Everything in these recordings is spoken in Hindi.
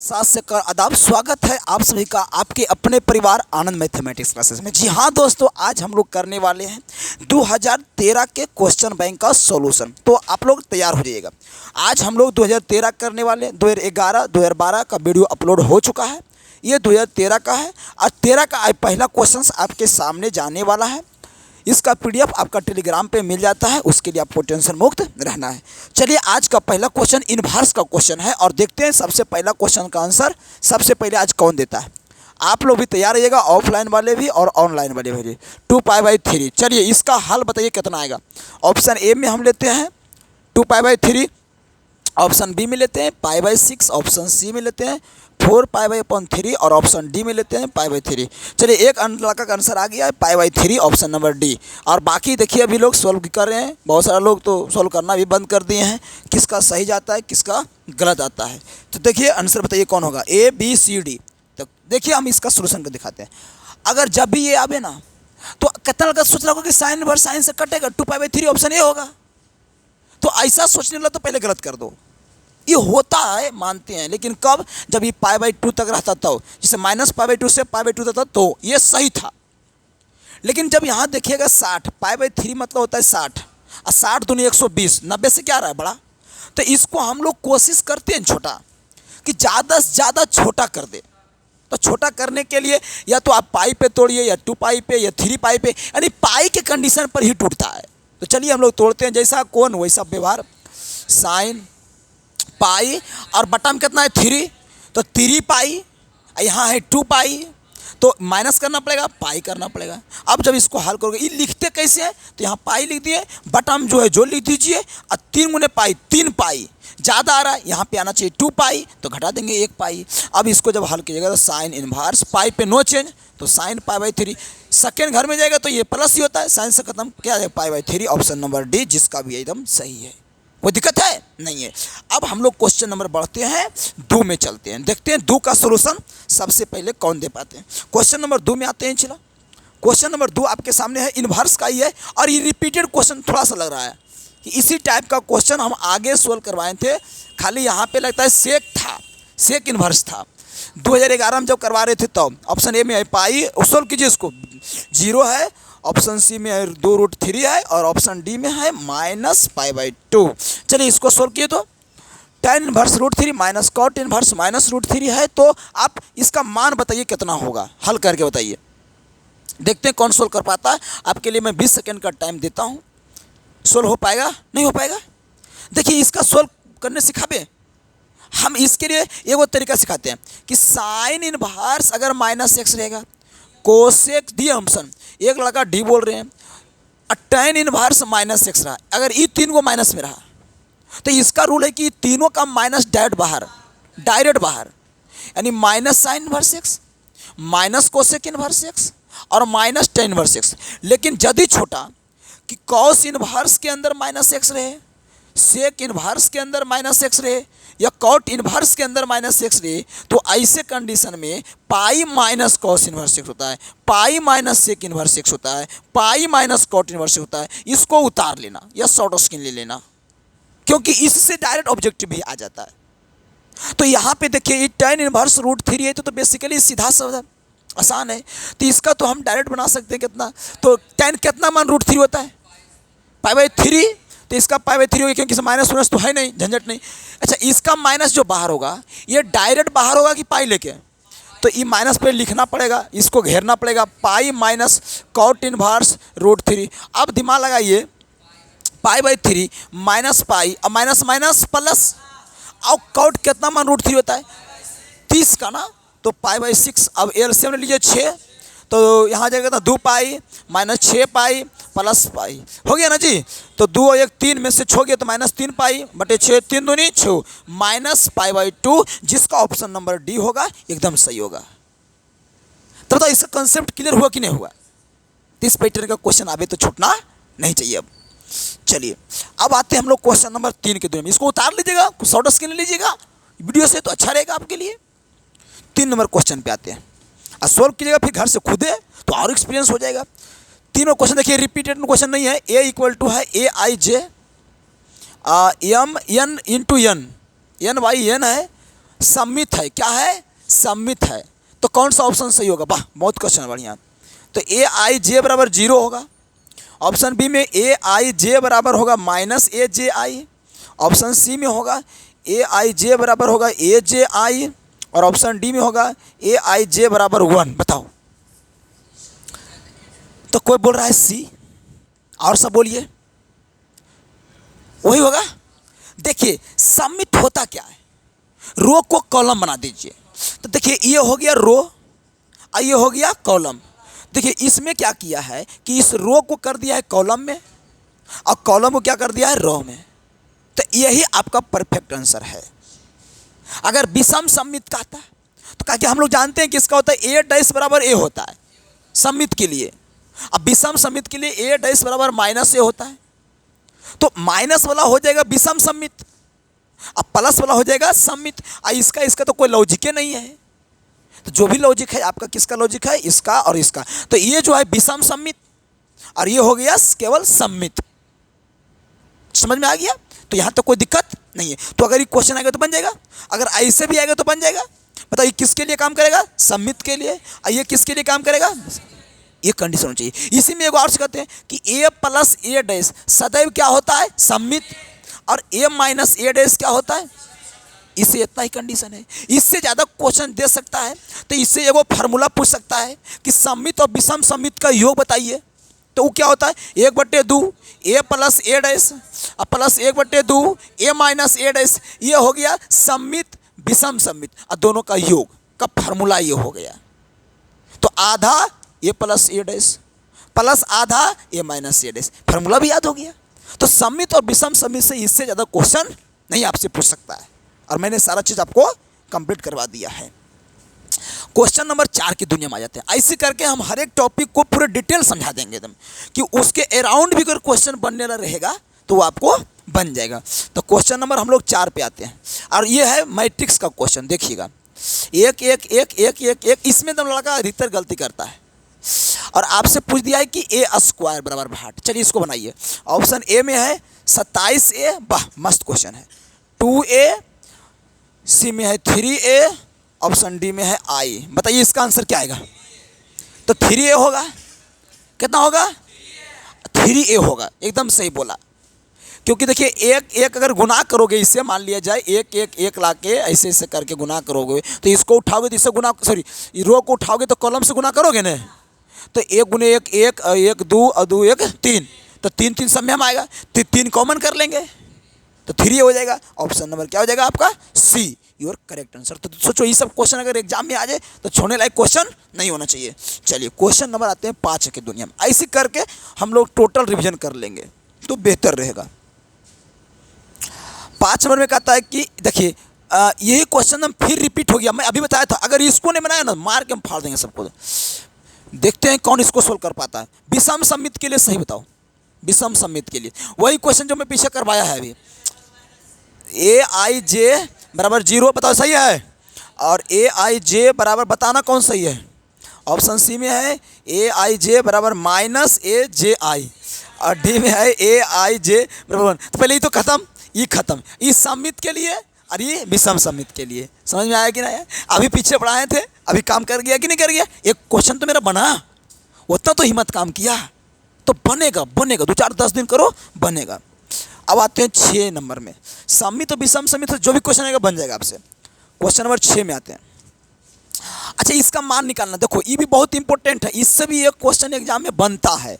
साथ से कर आदाब, स्वागत है आप सभी का आपके अपने परिवार आनंद मैथमेटिक्स क्लासेस में। जी हाँ दोस्तों, आज हम लोग करने वाले हैं 2013 के क्वेश्चन बैंक का सॉल्यूशन। तो आप लोग तैयार हो जाइएगा। आज हम लोग 2013 करने वाले हैं। 2011 2012 का वीडियो अपलोड हो चुका है, ये 2013 का है। और 13 का पहला क्वेश्चन आपके सामने जाने वाला है। इसका पीडीएफ आपका टेलीग्राम पे मिल जाता है, उसके लिए आपको टेंशन मुक्त रहना है। चलिए, आज का पहला क्वेश्चन इन्वर्स का क्वेश्चन है और देखते हैं सबसे पहला क्वेश्चन का आंसर सबसे पहले आज कौन देता है। आप लोग भी तैयार रहिएगा, ऑफलाइन वाले भी और ऑनलाइन वाले भी। 2π/3। चलिए, इसका हल बताइए कितना आएगा। ऑप्शन ए में हम लेते हैं 2π/3, ऑप्शन बी में लेते हैं π/6, ऑप्शन सी में लेते हैं 4π/3 और ऑप्शन डी में लेते हैं π/3। चलिए, एक लड़का का आंसर आ गया है π/3, ऑप्शन नंबर डी। और बाकी देखिए अभी लोग सॉल्व कर रहे हैं, बहुत सारे लोग तो सॉल्व करना भी बंद कर दिए हैं। किसका सही जाता है, किसका गलत आता है। तो देखिए आंसर बताइए कौन होगा, ए बी सी डी। तो देखिए हम इसका सोल्यूशन को दिखाते हैं। अगर जब भी ये आवे ना तो कितना लगा सोच रहा होगा कि साइन वर्स साइन से कटेगा, 2π/3 ऑप्शन ए होगा। तो ऐसा सोचने लगा तो पहले गलत कर दो। ये होता है, मानते हैं, लेकिन कब, जब ये π/2 तक रहता तो, जैसे -π/2 से π/2 तक था तो ये सही था। लेकिन जब यहाँ देखिएगा 60, π/3 मतलब होता है 60 और 60 दूनी 120, 90 से क्या रहा है बड़ा। तो इसको हम लोग कोशिश करते हैं छोटा, कि ज़्यादा से ज़्यादा छोटा कर दे। तो छोटा करने के लिए या तो आप पाई पे तोड़िए, या 2π पे, या 3π पे, यानी पाई के कंडीशन पर ही टूटता है। तो चलिए हम लोग तोड़ते हैं, जैसा कौन वैसा व्यवहार। साइन पाई और बटन कितना है 3, तो 3π, यहाँ है 2π, तो माइनस करना पड़ेगा, पाई करना पड़ेगा। अब जब इसको हल करोगे, ये लिखते कैसे हैं, तो यहाँ पाई लिख दिए, बटन जो है जो लिख दीजिए, और 3 गुने पाई 3π। ज़्यादा आ रहा है, यहाँ पे आना चाहिए 2π, तो घटा देंगे 1π। अब इसको जब हल कीजिएगा तो साइन इनवर्स पाई पे नो चेंज, तो साइन π/3। सेकेंड घर में जाएगा तो ये प्लस ही होता है, साइन से खत्म क्या है π/3, ऑप्शन नंबर डी, जिसका भी एकदम सही है। कोई दिक्कत है नहीं है। अब हम लोग क्वेश्चन नंबर बढ़ते हैं 2 में चलते हैं, देखते हैं 2 का सॉल्यूशन सबसे पहले कौन दे पाते हैं। क्वेश्चन नंबर 2 में आते हैं। चलो, क्वेश्चन नंबर 2 आपके सामने है, इन्वर्स का ही है और ये रिपीटेड क्वेश्चन थोड़ा सा लग रहा है कि इसी टाइप का क्वेश्चन हम आगे सोल्व करवाए थे, खाली यहाँ पे लगता है सेक था, सेक इन्वर्स था 2011 में जब करवा रहे थे। तो ऑप्शन ए में है पाई, सोल्व कीजिए इसको, 0 है, ऑप्शन सी में है 2√3 है, और ऑप्शन डी में है -π/2। चलिए इसको सोल्व किए तो tan inverse √3 minus cot inverse -√3 है। तो आप इसका मान बताइए कितना होगा, हल करके बताइए। देखते हैं कौन सोल्व कर पाता है। आपके लिए मैं 20 सेकेंड का टाइम देता हूँ। सोल्व हो पाएगा, नहीं हो पाएगा। देखिए इसका सोल्व करने सिखाबे हम, इसके लिए एक वो तरीका सिखाते हैं कि साइन इनवर्स अगर -x रहेगा, कोसेक दिए ऑप्शन, एक लड़का डी बोल रहे हैं, tan इनवर्स -x रहा, अगर ये 3 को माइनस में रहा तो इसका रूल है कि तीनों का माइनस डायरेक्ट बाहर, यानी minus sine inverse x, minus cosec inverse x और माइनस tan इनवर्स x। लेकिन यदि छोटा कि कॉस इनवर्स के अंदर -x रहे, सेक इनवर्स के अंदर -x रहे, या कॉट इनवर्स के अंदर -x रहे, तो ऐसे कंडीशन में pi minus cos inverse x होता है, pi minus sec inverse x होता है, pi minus cot inverse x होता है। इसको उतार लेना या शॉर्ट स्क्रीन ले लेना, क्योंकि इससे डायरेक्ट ऑब्जेक्टिव भी आ जाता है। तो यहाँ पे देखिए ये tan इनवर्स √3 है, तो बेसिकली सीधा सा आसान है। तो इसका तो हम डायरेक्ट बना सकते हैं कितना, तो tan कितना मान √3 होता है, π/3, तो इसका π/3 होगा, क्योंकि माइनस माइनस तो है नहीं, झंझट नहीं। अच्छा, इसका माइनस जो बाहर होगा ये डायरेक्ट बाहर होगा कि पाई लेके, तो ये माइनस पे लिखना पड़ेगा, इसको घेरना पड़ेगा, पाई माइनस कॉट इनवर्स √3। अब दिमाग लगाइए, π/3 माइनस पाई और माइनस माइनस प्लस, और कॉट कितना मान √3 होता है 30 का ना, तो π/6। अब एलसीएम ले लीजिए 6, तो यहाँ जाएगा तो 2π माइनस 6π प्लस पाई, हो गया ना जी। तो 2 और 1 3 में से छो गया तो -3π बटे 6, 3 दूनी 6, -π/2, जिसका ऑप्शन नंबर डी होगा, एकदम सही होगा। तो इसका कंसेप्ट क्लियर हुआ कि नहीं हुआ। इस पैटर्न का क्वेश्चन आवे तो छूटना नहीं चाहिए। अब चलिए, अब आते हैं हम लोग क्वेश्चन नंबर 3 के दूर में। इसको उतार लीजिएगा, शॉर्ट स्क्रीन लीजिएगा वीडियो से, तो अच्छा रहेगा आपके लिए। 3 नंबर क्वेश्चन पे आते हैं और सोल्व कीजिएगा, फिर घर से खुद है तो और एक्सपीरियंस हो जाएगा। तीनों क्वेश्चन देखिए रिपीटेड क्वेश्चन नहीं है। ए इक्वल टू है AIJ m n × n, n by n है, सम्मित है, क्या है, सम्मित है। तो कौन सा ऑप्शन सही होगा? वाह, बहुत क्वेश्चन बढ़िया। तो ए आई जे बराबर 0 होगा। ऑप्शन बी में ए आई जे बराबर होगा माइनस ए जे आई। ऑप्शन सी में होगा ए आई जे बराबर होगा ए जे आई। और ऑप्शन डी में होगा ए आई जे बराबर 1। बताओ। तो कोई बोल रहा है सी, और सब बोलिए, वही होगा। देखिए सम्मित होता क्या है, रो को कॉलम बना दीजिए। तो देखिए ये हो गया रो और ये हो गया कॉलम। देखिए इसमें क्या किया है कि इस रो को कर दिया है कॉलम में और कॉलम को क्या कर दिया है रो में। तो यही आपका परफेक्ट आंसर है। अगर विषम सम्मित कहता है तो क्या कि हम लोग जानते हैं कि इसका होता है ए डैश बराबर ए होता है सम्मित के लिए। अब विषम सम्मित के लिए ए डैश बराबर माइनस ए होता है। तो माइनस वाला हो जाएगा विषम सम्मित, अब प्लस वाला हो जाएगा सम्मित। इसका तो कोई लॉजिक ही नहीं है। तो जो भी लॉजिक है आपका, किसका लॉजिक है, इसका और इसका। तो ये जो है विषम सम्मित और ये हो गया केवल सम्मित। समझ में आ गया? तो यहाँ तो कोई दिक्कत नहीं है। तो अगर ये क्वेश्चन आएगा तो बन जाएगा, अगर ऐसे भी आएगा तो बन जाएगा। बताइए किसके लिए काम करेगा? सम्मित के लिए। और ये किसके लिए काम करेगा? ये कंडीशन होनी चाहिए। इसी में एक और कहते हैं कि ए प्लस ए डैश सदैव क्या होता है? सम्मित। और ए माइनस ए डैश क्या होता है? इससे इतना ही कंडीशन है। इससे ज़्यादा क्वेश्चन दे सकता है। तो इससे एगो फार्मूला पूछ सकता है कि सम्मित और विषम सम्मित का योग बताइए। तो वो क्या होता है? 1/2 ए प्लस ए डैश और प्लस 1/2 ए माइनस ए डैश। ये हो गया सम्मित विषम सम्मित और दोनों का योग का फार्मूला ये हो गया। तो आधा ए प्लस ए डैश प्लस आधा ए माइनस ए डैश, फार्मूला भी याद हो गया। तो सम्मित और विषम सम्मित से इससे ज़्यादा क्वेश्चन नहीं आपसे पूछ सकता है। और मैंने सारा चीज़ आपको कंप्लीट करवा दिया है। क्वेश्चन नंबर 4 की दुनिया में आ जाते हैं। ऐसे करके हम हर एक टॉपिक को पूरे डिटेल समझा देंगे एकदम, कि उसके अराउंड भी अगर क्वेश्चन बनने वाला रहेगा तो वो आपको बन जाएगा। तो क्वेश्चन नंबर हम लोग 4 पे आते हैं और ये है मैट्रिक्स का क्वेश्चन। देखिएगा 1 1 1 1 1 1, इसमें तो लड़का अधिकतर गलती करता है। और आपसे पूछ दिया है कि ए स्क्वायर बराबर 8। चलिए इसको बनाइए। ऑप्शन ए में है 27a, वाह मस्त क्वेश्चन है। 2a, सी में है 3a, ऑप्शन डी में है आई। बताइए इसका आंसर क्या आएगा? तो 3a होगा। कितना होगा? 3a होगा। एकदम सही बोला। क्योंकि देखिए एक एक अगर गुना करोगे इससे, मान लिया जाए 1 1 1 ला के ऐसे ऐसे करके गुना करोगे तो इसको उठाओगे तो इससे गुना, सॉरी रो को उठाओगे तो कॉलम से गुना करोगे ना। तो 1 गुने 1 1 1 2 और 2 1 3, तो 3 3 सब में हम आएगा। 3 कॉमन कर लेंगे तो 3 हो जाएगा। ऑप्शन नंबर क्या हो जाएगा आपका? सी, योर करेक्ट आंसर। तो सोचो ये सब क्वेश्चन अगर एग्जाम में आ जाए तो छोड़ने लायक क्वेश्चन नहीं होना चाहिए। चलिए क्वेश्चन नंबर आते हैं 5 की दुनिया में। ऐसे करके हम लोग टोटल रिवीजन कर लेंगे तो बेहतर रहेगा। 5 नंबर में कहता है कि देखिए यही क्वेश्चन हम फिर रिपीट हो गया। मैं अभी बताया था, अगर इसको नहीं बनाया ना मार के हम फाड़ देंगे सबको। देखते हैं कौन इसको सोल्व कर पाता है। विषम सम्मित के लिए सही बताओ। विषम सम्मित के लिए वही क्वेश्चन जो मैं पीछे करवाया है अभी। ए आई जे बराबर 0 बताओ सही है। और ए आई जे बराबर बताना कौन सही है? ऑप्शन सी में है ए आई जे बराबर माइनस ए जे आई और डी में है ए आई जे बराबर 1। तो पहले ये तो खत्म, ये खत्म। इस सम्मित के लिए और ये विषम सम्मित के लिए। समझ में आया कि नहीं आया? अभी पीछे पढ़ाए थे, अभी काम कर गया कि नहीं कर गया? एक क्वेश्चन तो मेरा बना, उतना तो हिम्मत काम किया तो बनेगा। 2 4 10 दिन करो बनेगा। अब आते हैं 6 नंबर में। सम्मित और विषम सम्मित जो भी क्वेश्चन आएगा बन जाएगा आपसे। क्वेश्चन नंबर 6 में आते हैं। अच्छा इसका मान निकालना, देखो ये भी बहुत इंपॉर्टेंट है। इससे भी एक क्वेश्चन एग्जाम में बनता है।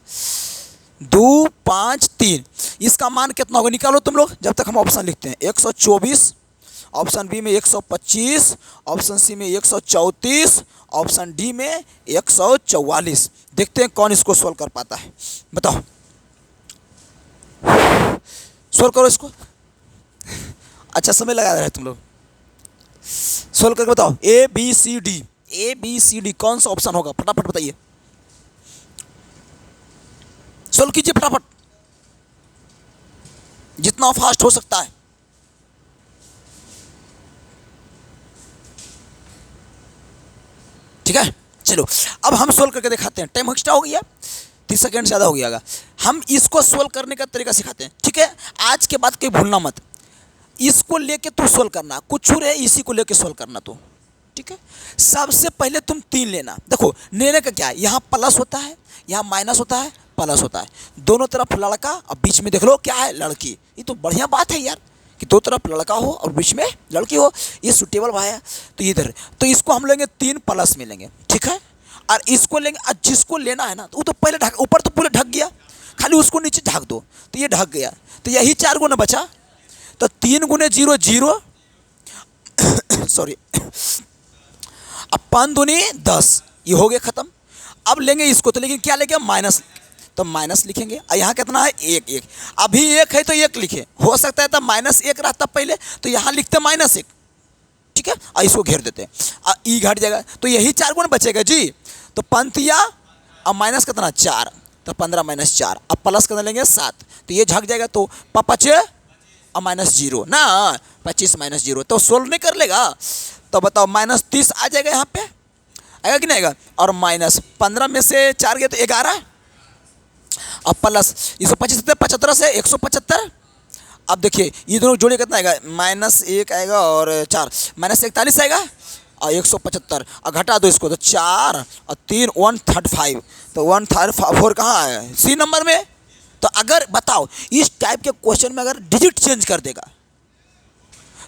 2 5 3, इसका मान कितना होगा निकालो तुम लोग जब तक हम ऑप्शन लिखते हैं। 124, ऑप्शन बी में 125, ऑप्शन सी में 134, ऑप्शन डी में 144। देखते हैं कौन इसको सोल्व कर पाता है। बताओ, सोल्व करो इसको। अच्छा समय लगा रहे हैं तुम लोग। सोल्व करके बताओ। ए बी सी डी कौन सा ऑप्शन होगा? फटाफट बताइए, सोल्व कीजिए फटाफट, जितना फास्ट हो सकता है। ठीक है चलो अब हम सोल्व करके दिखाते हैं। टाइम एक्स्ट्रा हो गया, 30 सेकेंड ज़्यादा हो गया। हम इसको सोल्व करने का तरीका सिखाते हैं। ठीक है आज के बाद कोई भूलना मत। इसको लेके तू सोल्व करना, कुछ रहे इसी को लेके सोल्व करना तू, ठीक है। सबसे पहले तुम 3 लेना। देखो लेने का क्या है, यहाँ प्लस होता है, यहाँ माइनस होता है, प्लस होता है, दोनों तरफ लड़का और बीच में देख लो क्या है, लड़की। ये तो बढ़िया बात है यार कि दो तरफ लड़का हो और बीच में लड़की हो, ये सुटेबल भाई है। तो इधर तो इसको हम लेंगे 3 प्लस में लेंगे, ठीक है। और इसको लेंगे, और जिसको लेना है ना तो वो तो पहले ढक, ऊपर तो पूरे ढक गया, खाली उसको नीचे ढक दो तो ये ढक गया। तो यही 4 गुना बचा, तो 3 गुने 0 0 सॉरी, अब 5 दूनी 10, ये हो गया ख़त्म। अब लेंगे इसको, तो लेकिन क्या लेंगे, माइनस, तो माइनस लिखेंगे। और यहाँ कितना है, 1 1, अभी 1 है तो 1 लिखे, हो सकता है तब -1 रहता पहले, तो यहाँ लिखते -1, ठीक है। और इसको घेर देते हैं, और ई घट जाएगा, तो यही 4 गुना बचेगा जी। तो पंथिया और माइनस कितना 4, तो 15 - 4, अब प्लस कितना लेंगे 7, तो ये झक जाएगा। तो 5 और -0 ना, 25 - 0, तो सोल्व नहीं कर लेगा। तो बताओ -30 आ जाएगा, यहाँ पे आएगा कि नहीं आएगा। और -15 में से 4 गया तो 11, और प्लस इसको 25 75 से 175। अब देखिए ये दोनों जोड़े कितना आएगा, -1 आएगा और 4 -41 आएगा और 175, और घटा दो इसको तो 4 और 3 135, तो 134 कहाँ है, सी नंबर में। तो अगर बताओ इस टाइप के क्वेश्चन में अगर डिजिट चेंज कर देगा,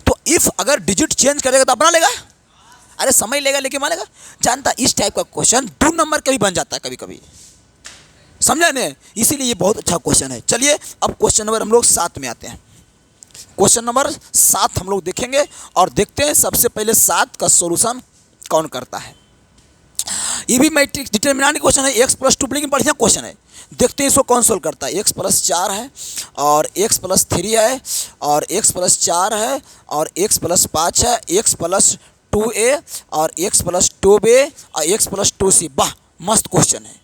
तो इफ अगर डिजिट चेंज करेगा तो अपना लेगा, अरे समय लेगा लेकिन मानेगा। जानता इस टाइप का क्वेश्चन 2 नंबर का भी बन जाता है कभी कभी, समझा नहीं, इसीलिए ये बहुत अच्छा क्वेश्चन है। चलिए अब क्वेश्चन नंबर हम लोग 7 में आते हैं। क्वेश्चन नंबर 7 हम लोग देखेंगे और देखते हैं सबसे पहले 7 का सॉल्यूशन कौन करता है। ये भी मैट्रिक्स डिटरमिनेंट क्वेश्चन है, x + 2, लेकिन बढ़िया क्वेश्चन है। देखते हैं इसको कौन सोल्व करता है। x + 4 है और x + 3 है और x + 4 है और x + 5 है, x + 2a और x + 2b और x + 2c। वाह मस्त क्वेश्चन है।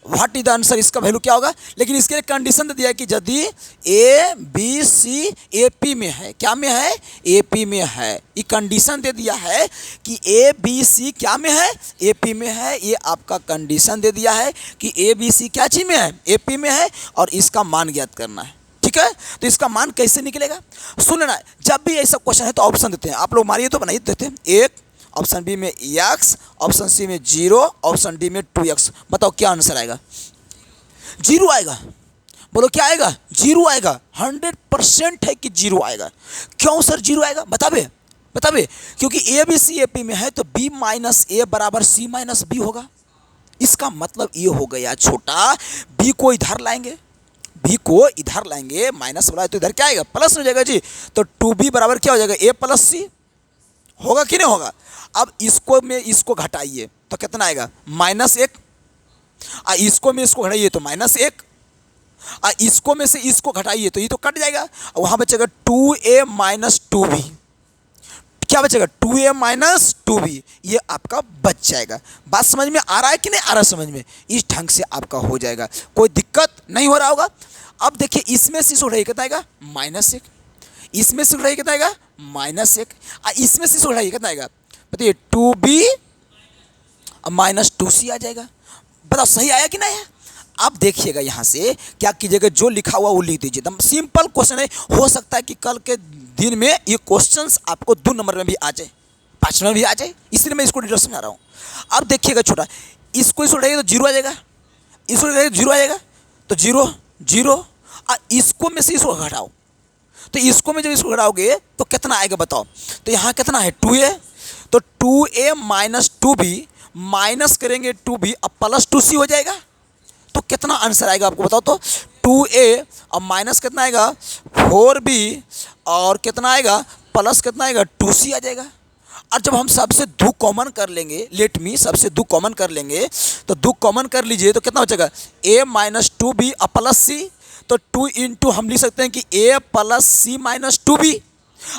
व्हाट इज द आंसर, इसका वैल्यू क्या होगा। लेकिन इसके लिए कंडीशन दे दिया है कि यदि A B C A P में है, क्या में है, ए पी में है। ये कंडीशन दे दिया है कि ए बी सी क्या में है, ए पी में है। ये आपका कंडीशन दे दिया है कि ए बी सी क्या चीज़ में है, ए पी में है, और इसका मान ज्ञात करना है, ठीक है। तो इसका मान कैसे निकलेगा, सुन लेना। जब भी ऐसा क्वेश्चन है तो ऑप्शन देते हैं, आप लोग मारिए तो बनाइए देते हैं। 1, ऑप्शन बी में x, ऑप्शन सी में 0, ऑप्शन डी में 2x। बताओ क्या आंसर आएगा, 0 आएगा। बोलो क्या आएगा, 0 आएगा। 100% है कि 0 आएगा। क्यों सर 0 आएगा, बताबे क्योंकि A B C A P में है तो b - a = c - b होगा। इसका मतलब ये हो गया छोटा, b को इधर लाएंगे, माइनस वाला है तो इधर क्या आएगा, प्लस हो जाएगा जी। तो 2b बराबर क्या हो जाएगा, a + c होगा कि नहीं होगा। अब इसको में इसको घटाइए तो कितना आएगा, -1, और इसको में इसको घटाइए तो -1, और इसको में से इसको घटाइए तो ये तो कट जाएगा, और वहाँ बचेगा 2a - 2b। क्या बचेगा, 2a - 2b, ये आपका बच जाएगा। बात समझ में आ रहा है कि नहीं आ रहा समझ में, इस ढंग से आपका हो जाएगा, कोई दिक्कत नहीं हो रहा होगा। अब देखिए इसमें से इसको घटाइए कितना आएगा, -1, इसमें से घटाइए कितना आएगा, -1, और इसमें से इसको घटाइए कितना आएगा, बताइए 2b - 2c आ जाएगा। बताओ सही आया कि नहीं है। अब देखिएगा यहाँ से क्या कीजिएगा, जो लिखा हुआ वो लिख दीजिए। एकदम सिंपल क्वेश्चन है, हो सकता है कि कल के दिन में ये क्वेश्चंस आपको 2 नंबर में भी आ जाए, 5 में भी आ जाए, इसलिए मैं इसको डिटेल समझा रहा हूँ। अब देखिएगा छोटा, इसको उठाइएगा तो 0 आ जाएगा, इसको उठाइएगा 0 आ जाएगा, तो 0 0, और इसको में से इसको घटाओ, तो इसको में जब इसको घटाओगे तो कितना आएगा बताओ। तो यहाँ कितना है 2a, तो 2a - 2b माइनस करेंगे 2b अब +2c हो जाएगा। तो कितना आंसर आएगा आपको बताओ तो, 2a और माइनस कितना आएगा 4b, और कितना आएगा प्लस कितना आएगा 2c आ जाएगा। और जब हम सबसे 2 कॉमन कर लेंगे, लेट मी सबसे 2 कॉमन कर लेंगे, तो 2 कॉमन कर लीजिए तो कितना बचेगा, a - 2b और +c। तो 2 × हम लिख सकते हैं कि a + c - 2b।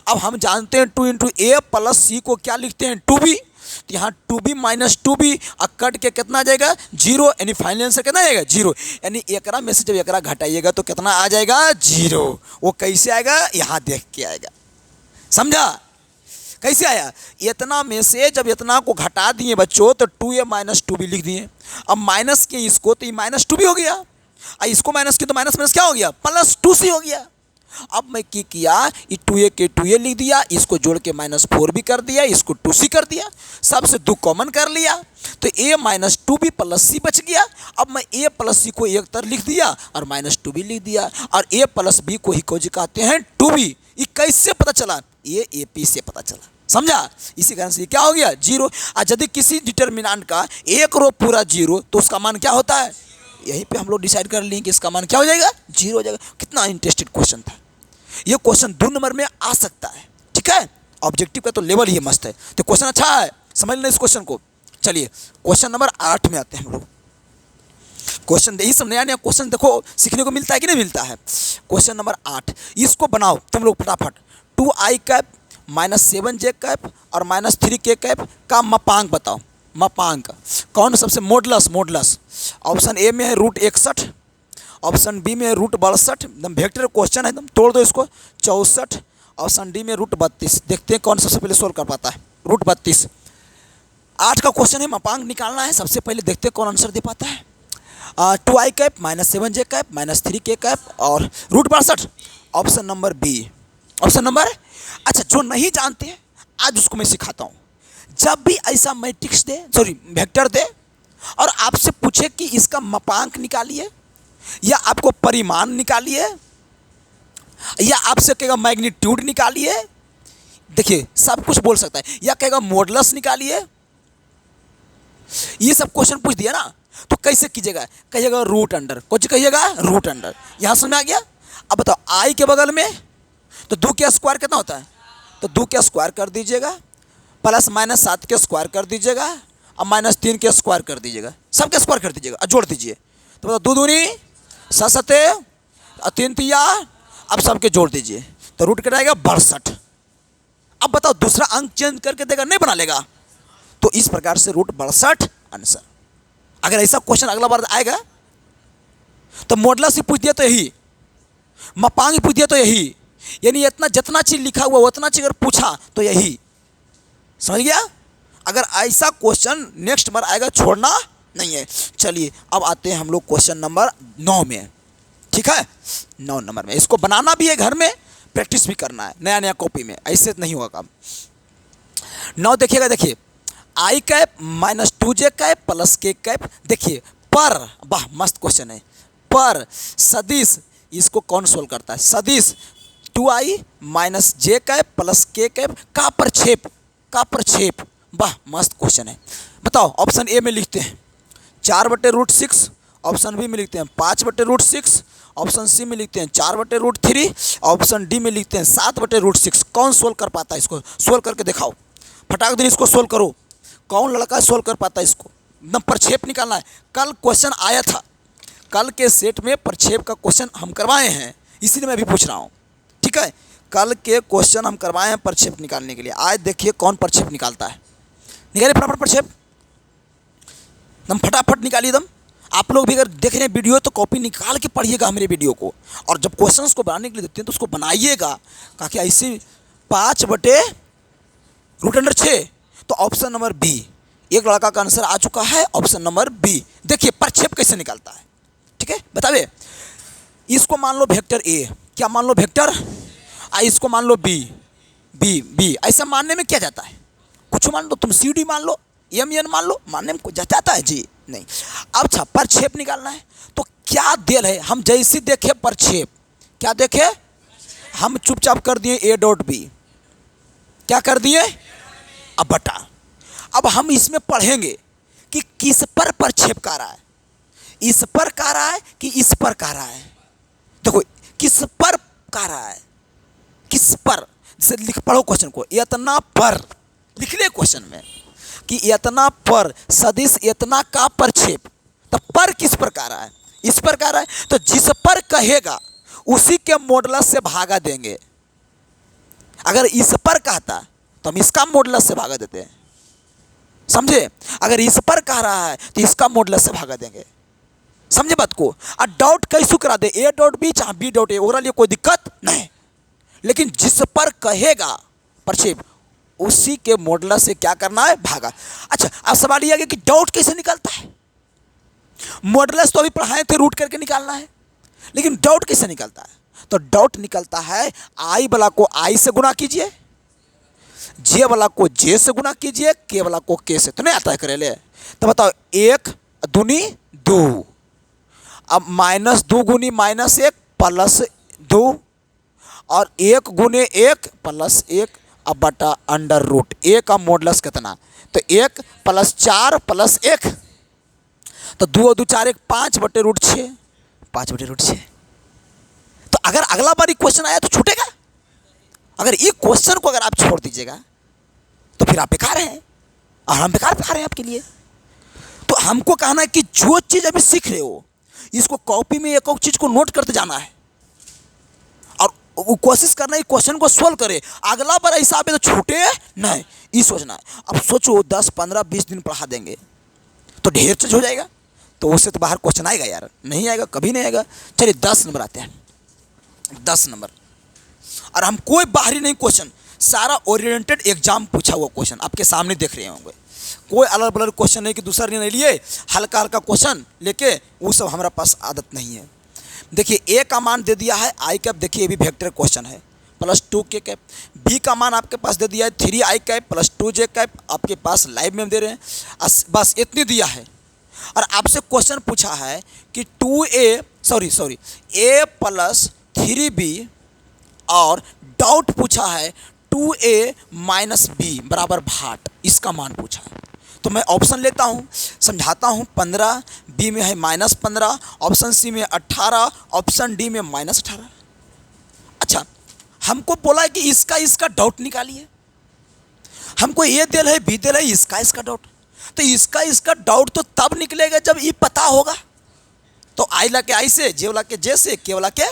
अब हम जानते हैं 2 × a + c को क्या लिखते हैं 2b, तो यहाँ 2b - 2b और कट के कितना आ जाएगा 0, यानी फाइनल आंसर कितना आएगा 0। यानी एकरा में से जब एकरा घटाइएगा तो कितना आ जाएगा 0। वो कैसे आएगा, यहाँ देख के आएगा, समझा कैसे आया। इतना में से जब इतना को घटा दिए बच्चों तो 2a - 2b लिख दिए। अब माइनस के इसको तो ये -2b हो गया, और इसको माइनस की तो माइनस क्या हो गया, +2c हो गया। अब मैं क्या किया, ये 2a के 2a लिख दिया, इसको जोड़ के -4 भी कर दिया, इसको 2c कर दिया, सबसे 2 कॉमन कर लिया तो a minus 2b plus c बच गया। अब मैं a प्लस c को एक तरफ लिख दिया और -2b लिख दिया, और a प्लस b को ही कोजी कहते हैं 2b। ये कैसे पता चला, ये AP से पता चला, समझा। इसी कारण से ये क्या हो गया 0। और यदि किसी डिटर्मिनेंट का एक रो पूरा 0 तो उसका मान क्या होता है, यहीं पे हम लोग डिसाइड कर लिए कि इसका मान क्या हो जाएगा 0 हो जाएगा। कितना इंटरेस्टेड क्वेश्चन था ये, क्वेश्चन 2 नंबर में आ सकता है, ठीक है। ऑब्जेक्टिव का तो लेवल ही मस्त है, तो क्वेश्चन अच्छा है, समझ लेना इस क्वेश्चन को। चलिए क्वेश्चन नंबर 8 में आते हैं हम लोग। क्वेश्चन यही सब नया नया क्वेश्चन देखो सीखने को मिलता है कि नहीं मिलता है। क्वेश्चन नंबर 8, इसको बनाओ तुम लोग फटाफट। 2i कैप -7j कैप और -3k कैप का मापांक बताओ। मापांक कौन सबसे मॉडुलस, मॉडुलस ऑप्शन ए में है √61, ऑप्शन बी में है √62, एकदम वेक्टर क्वेश्चन है, एकदम तोड़ दो इसको। 64, ऑप्शन डी में √32। देखते हैं कौन सबसे पहले सोल्व कर पाता है। √32 8 का क्वेश्चन है, मापांक निकालना है। सबसे पहले देखते हैं कौन आंसर दे पाता है। 2i cap -7j cap -3k cap और √62, option number B. Option number, अच्छा जो नहीं जानते हैं आज उसको मैं सिखाता हूँ। जब भी ऐसा मैट्रिक्स दे, सॉरी वेक्टर दे, और आपसे पूछे कि इसका मापांक निकालिए या आपको परिमाण निकालिए या आपसे कहेगा मैग्नीट्यूड निकालिए, देखिए सब कुछ बोल सकता है, या कहेगा मॉडुलस निकालिए, ये सब क्वेश्चन पूछ दिया ना, तो कैसे कीजिएगा, कहिएगा रूट अंडर, कुछ कहिएगा रूट अंडर। यहाँ समझ में आ गया। अब बताओ आई के बगल में तो 2 के स्क्वायर कितना होता है, तो 2 के स्क्वायर कर दीजिएगा, प्लस -7 के स्क्वायर कर दीजिएगा और -3 के स्क्वायर कर दीजिएगा, सब के स्क्वायर कर दीजिएगा और जोड़ दीजिए। तो बताओ 2 दूनी 7 सते और 3 तिया, अब सबके जोड़ दीजिए तो रूट कटाएगा 62। अब बताओ दूसरा अंक चेंज करके देगा, नहीं बना लेगा, तो इस प्रकार से √62 आंसर। अगर ऐसा क्वेश्चन अगला बार आएगा तो मॉडुलस ही पूछ दिया तो यही, मापांक ही पूछ दिया तो यही, यानी इतना जितना चीज लिखा हुआ उतना चीज अगर पूछा तो यही, समझ गया। अगर ऐसा क्वेश्चन नेक्स्ट बार आएगा छोड़ना नहीं है। चलिए अब आते हैं हम लोग क्वेश्चन नंबर 9 में, ठीक है। 9 नंबर में इसको बनाना भी है, घर में प्रैक्टिस भी करना है, नया नया कॉपी में, ऐसे नहीं होगा काम। 9 देखिएगा, देखिए I cap -2j cap plus k cap, देखिए पर, वाह मस्त क्वेश्चन है, पर सदिश, इसको कौन सोल्व करता है, सदिश 2i -j cap plus k cap का प्रक्षेप, का प्रक्षेप, वाह मस्त क्वेश्चन है। बताओ ऑप्शन ए में लिखते हैं 4/√6, ऑप्शन बी में लिखते हैं 5/√6, ऑप्शन सी में लिखते हैं 4/√3, ऑप्शन डी में लिखते हैं 7/√6। कौन सोल्व कर पाता है इसको, सोल्व करके दिखाओ फटाक दिन, इसको सोल्व करो। कौन लड़का सोल्व कर पाता है इसको, एकदम प्रक्षेप निकालना है। कल क्वेश्चन आया था, कल के सेट में प्रक्षेप का क्वेश्चन हम करवाए हैं, इसीलिए मैं भी पूछ रहा हूँ, ठीक है। कल के क्वेश्चन हम करवाए हैं प्रक्षेप निकालने के लिए। आज देखिए कौन प्रक्षेप निकालता है, निकालिए फटाफट प्रक्षेप, एकदम फटाफट निकालिए एकदम। आप लोग भी अगर देख रहे हैं वीडियो तो कॉपी निकाल के पढ़िएगा मेरे वीडियो को, और जब क्वेश्चंस को बनाने के लिए देते हैं तो उसको बनाइएगा, ताकि ऐसे 5/√6। तो ऑप्शन नंबर बी, एक लड़का का आंसर आ चुका है, ऑप्शन नंबर बी। देखिए प्रक्षेप कैसे निकालता है, ठीक है बताइए। इसको मान लो वेक्टर ए, क्या मान लो वेक्टर, इसको मान लो बी, बी ऐसा मानने में क्या जाता है, कुछ मान लो, तुम CD मान लो, MN मान लो, मानने में कुछ जाता है जी नहीं। अब अच्छा प्रक्षेप निकालना है, तो क्या देल है, हम जैसे देखे प्रक्षेप, क्या देखे, हम चुपचाप कर दिए A.B, क्या कर दिए, अब बटा। अब हम इसमें पढ़ेंगे कि किस पर प्रक्षेप कर रहा है, इस पर कर रहा है कि इस पर कर रहा है। देखो किस पर कर रहा है, किस पर, जैसे लिख पढ़ो क्वेश्चन को, इतना पर लिख ले क्वेश्चन में कि इतना पर सदिश इतना का प्रक्षेप, तो पर किस पर कर रहा है, इस पर कर रहा है, तो जिस पर कहेगा उसी के मॉडुलस से भागा देंगे। अगर इस पर कहता तो हम इसका मॉडुलस से भागा देते हैं, समझे। अगर इस पर कह रहा है तो इसका मॉडुलस से भागा देंगे, समझे बात को। और डॉट कैसे करा दे, A.B चाहे B.A, ओकरा लिए कोई दिक्कत नहीं, लेकिन जिस पर कहेगा प्रक्षेप उसी के मॉडुलस से क्या करना है, भागा। अच्छा अब सवाल ये आ गया कि डॉट कैसे निकलता है, मॉडुलस तो अभी पढ़ाए थे रूट करके निकालना है, लेकिन डॉट कैसे निकलता है। तो डॉट निकलता है आई वाला को आई से गुना कीजिए, जे वाला को जे से गुना कीजिए, के वाला को के से। तो नहीं आता है करेले? तो बताओ, एक दूनी दो, अब माइनस दो गुनी माइनस एक प्लस दो, और एक गुने एक प्लस एक, अब बटा अंडर रूट। ए का मॉडुलस कितना? तो एक प्लस चार प्लस एक, तो दो दो चार एक, 5/√6, 5/√6। तो अगर अगला बार क्वेश्चन आया तो छूटेगा। अगर ये क्वेश्चन को अगर आप छोड़ दीजिएगा तो फिर आप बेकार हैं, और हम बेकार हैं आपके लिए। तो हमको कहना है कि जो चीज़ अभी सीख रहे हो इसको कॉपी में एक चीज़ को नोट करते जाना है, और वो कोशिश करना है क्वेश्चन को सोल्व करे। अगला बार ऐसा आप तो छूटे नहीं, ये सोचना है। अब सोचो 10, 15, 20 दिन पढ़ा देंगे तो ढेर चीज हो जाएगा, तो उससे तो बाहर क्वेश्चन आएगा यार? नहीं आएगा, कभी नहीं आएगा। चलिए 10 नंबर आते हैं, 10 नंबर। और हम कोई बाहरी नहीं क्वेश्चन, सारा ओरिएंटेड एग्जाम पूछा हुआ क्वेश्चन आपके सामने देख रहे होंगे। कोई अलग अलग क्वेश्चन नहीं कि दूसरा नहीं लिए, हल्का हल्का क्वेश्चन लेके, वो सब हमारा पास आदत नहीं है। देखिए ए का मान दे दिया है आई कैप, देखिए ये भी वेक्टर क्वेश्चन है, +2 के कैप। बी का मान आपके पास दे दिया है 3i कैप +2 j कैप, आपके पास लाइव में दे रहे हैं। बस इतनी दिया है। और आपसे क्वेश्चन पूछा है कि ए + 3b, और डाउट पूछा है 2a - b बराबर भाट, इसका मान पूछा है। तो मैं ऑप्शन लेता हूँ, समझाता हूँ। 15, बी में है -15, ऑप्शन सी में 18, ऑप्शन डी में -18। अच्छा, हमको बोला है कि इसका डाउट निकालिए। हमको ये दिल है, बी दिल है, इसका डाउट। तो इसका डाउट तो तब निकलेगा जब ये पता होगा। तो आई ला के आई से, जे वाला के जे से, के वाला के।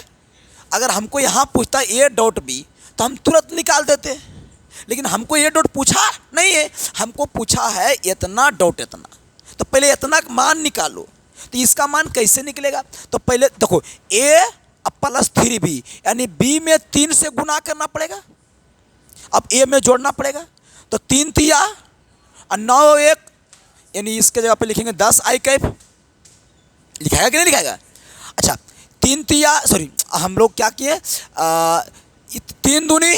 अगर हमको यहाँ पूछता है ए डॉट बी तो हम तुरंत निकाल देते, लेकिन हमको ये डॉट पूछा नहीं है, हमको पूछा है इतना डॉट इतना। तो पहले इतना मान निकालो। तो इसका मान कैसे निकलेगा? तो पहले देखो, ए + 3b, यानी बी में 3 से गुना करना पड़ेगा, अब ए में जोड़ना पड़ेगा। तो 3 तिया और 9 1, यानी इसके जगह पे लिखेंगे 10i कैप। लिखाएगा कि नहीं लिखाएगा? अच्छा, 3 तिया हम लोग क्या किए, 3 दूनी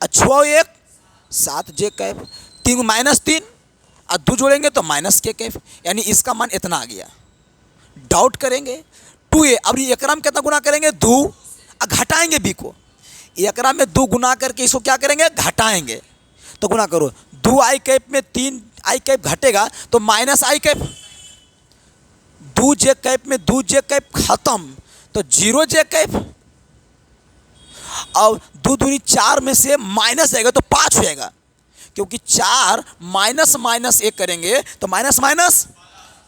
6 1 7 j कैप, 3 -3 और 2 जोड़ेंगे तो -k कैप, यानी इसका मान इतना आ गया। डाउट करेंगे 2a, अब ये एकरा में कितना गुना करेंगे? 2, घटाएंगे b को, एकरा में 2 गुना करके इसको क्या करेंगे? घटाएंगे। तो गुना करो, 2i कैप में 3i कैप घटेगा तो -i कैप, 2 j कैप में 2 j कैप खत्म तो 0 j कैप, और 2 दूनी 4 में से माइनस आएगा तो 5 हो जाएगा, क्योंकि 4 माइनस 1 करेंगे तो माइनस,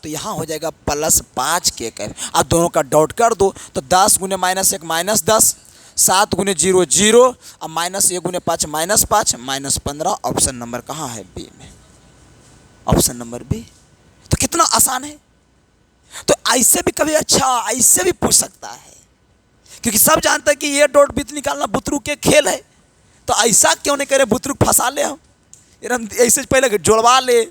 तो यहाँ हो जाएगा +5 के कैप। अब दोनों का डॉट कर दो तो 10 × -1 -10, 7 × 0 0, अब -1 × 5 -5, -15। ऑप्शन नंबर कहाँ है? बी में, ऑप्शन नंबर बी। तो कितना आसान है। तो ऐसे भी कभी ऐसे भी पूछ सकता है, क्योंकि सब जानते हैं कि ये डॉट बीत निकालना बुतरुक के खेल है। तो ऐसा क्यों नहीं करे, बुतरुक फंसा ले हम ऐसे पहले जोड़वा ले,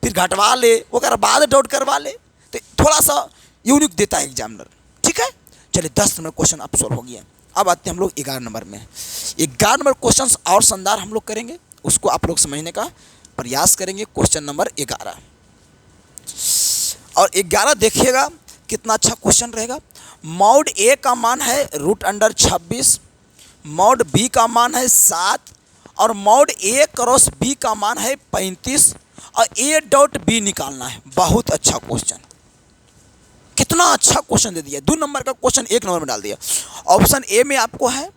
फिर घटवा ले, वो बाद डॉट करवा ले, तो थोड़ा सा यूनिक देता है एग्जामिनर। ठीक है, चलिए 10 नंबर क्वेश्चन अब सॉल्व हो गया। अब आते हैं हम लोग 11 नंबर में। 11 नंबर क्वेश्चन और शानदार हम लोग करेंगे, उसको आप लोग समझने का प्रयास करेंगे। क्वेश्चन नंबर 11, और 11 देखिएगा कितना अच्छा क्वेश्चन रहेगा। मॉड ए का मान है √26, मॉड बी का मान है 7, और मॉड ए क्रॉस बी का मान है 35, और ए डॉट बी निकालना है। बहुत अच्छा क्वेश्चन, कितना अच्छा क्वेश्चन दे दिया। 2 नंबर का क्वेश्चन 1 नंबर में डाल दिया। ऑप्शन ए में आपको है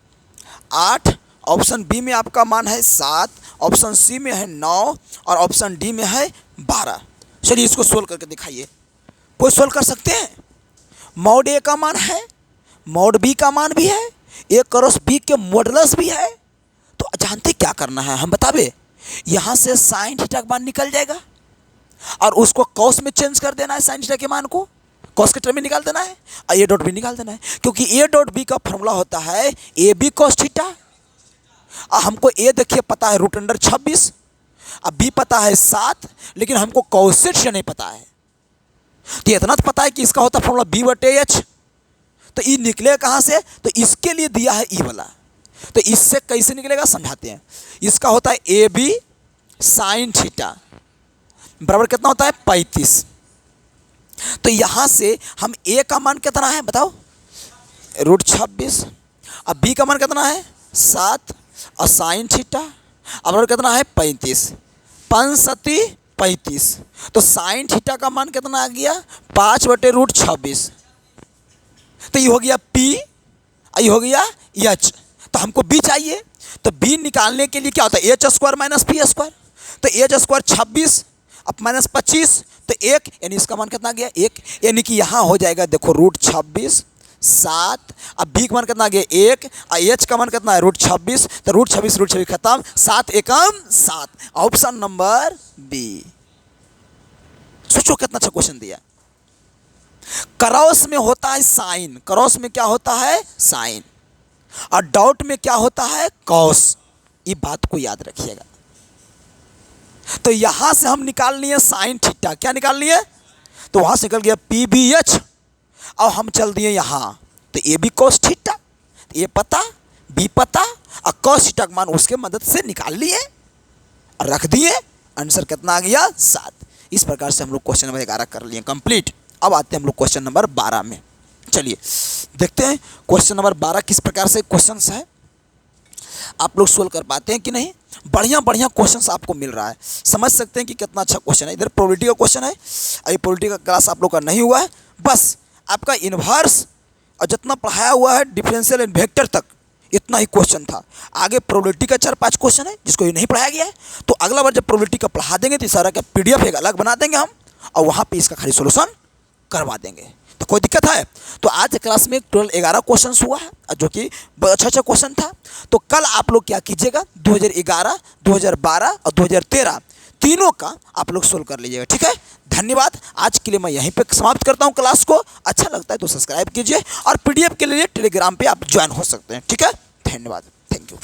8, ऑप्शन बी में आपका मान है 7, ऑप्शन सी में है 9, और ऑप्शन डी में है 12। चलिए इसको सोल्व करके दिखाइए। कोई सोल्व कर सकते हैं? मॉड ए का मान है, मॉड बी का मान भी है, ए क्रॉस बी के मॉडुलस भी है। तो जानते क्या करना है हम बतावे, यहाँ से साइन थीटा का मान निकल जाएगा और उसको कॉस में चेंज कर देना है। साइन थीटा के मान को कॉस के टर्म में निकाल देना है और ए डॉट बी निकाल देना है, क्योंकि ए डॉट बी का फॉर्मूला होता है ए बी कॉस थीटा। और हमको ए देखिए पता है √26, अब बी पता है 7, लेकिन हमको कॉस से नहीं पता है। तो इतना तो पता है कि इसका होता फॉर्मूला b/h। तो ई निकले कहाँ से, तो इसके लिए दिया है ई वाला, तो इससे कैसे निकलेगा समझाते हैं। इसका होता है ए बी साइन थीटा बराबर कितना होता है 35। तो यहाँ से हम ए का मान कितना है बताओ, √26, अब बी का मान कितना है 7 और साइन थीटा अब बराबर कितना है 35, 5 सती 35, तो साइन थीटा का मान कितना आ गया 5/√26, तो ये हो गया P और ये हो गया H। तो हमको B चाहिए, तो B निकालने के लिए क्या होता है H² - P², तो H² 26 अब -25 तो 1, यानी इसका मान कितना आ गया 1, यानी कि यहाँ हो जाएगा देखो √26 7, अब B का मान कितना आ गया 1 और H का मान कितना है √26, तो √26 खत्म, 7 एकम 7, ऑप्शन नंबर B। सोचो कितना अच्छा क्वेश्चन दिया। क्रॉस में होता है साइन, क्रॉस में क्या होता है साइन, और डॉट में क्या होता है कॉस, ये बात को याद रखिएगा। तो यहां से हम निकाल लिए साइन थीटा, क्या निकाल लिए, तो वहां से निकल गया PBH, और हम चल दिए यहां, तो ए बी कॉस थीटा, तो ये पता बी पता और कॉस थीटा का मान उसके मदद से निकाल लिए और रख दिए, आंसर कितना आ गया 7। इस प्रकार से हम लोग क्वेश्चन नंबर 11 कर लिए कंप्लीट। अब आते हैं हम लोग क्वेश्चन नंबर 12 में। चलिए देखते हैं क्वेश्चन नंबर 12 किस प्रकार से क्वेश्चंस है, आप लोग सोल्व कर पाते हैं कि नहीं। बढ़िया बढ़िया क्वेश्चंस आपको मिल रहा है, समझ सकते हैं कि कितना अच्छा क्वेश्चन है। इधर प्रोबेबिलिटी का क्वेश्चन है, अभी प्रोबेबिलिटी का क्लास आप लोग का नहीं हुआ है, बस आपका इन्वर्स और जितना पढ़ाया हुआ है डिफरेंशियल एंड वेक्टर तक इतना ही क्वेश्चन था। आगे प्रोबेबिलिटी का 4-5 क्वेश्चन है जिसको ये नहीं पढ़ाया गया है, तो अगला बार जब प्रोबेबिलिटी का पढ़ा देंगे तो सारा का PDF एक अलग बना देंगे हम, और वहाँ पे इसका खाली सोल्यूशन करवा देंगे। तो कोई दिक्कत है, तो आज क्लास में टोटल 11 क्वेश्चन हुआ है, जो कि अच्छा क्वेश्चन था। तो कल आप लोग क्या कीजिएगा 2011, 2012 और 2013 तीनों का आप लोग सोल्व कर लीजिएगा, ठीक है। धन्यवाद, आज के लिए मैं यहीं पे समाप्त करता हूं क्लास को। अच्छा लगता है तो सब्सक्राइब कीजिए, और PDF के लिए टेलीग्राम पे आप ज्वाइन हो सकते हैं, ठीक है। धन्यवाद, थैंक यू।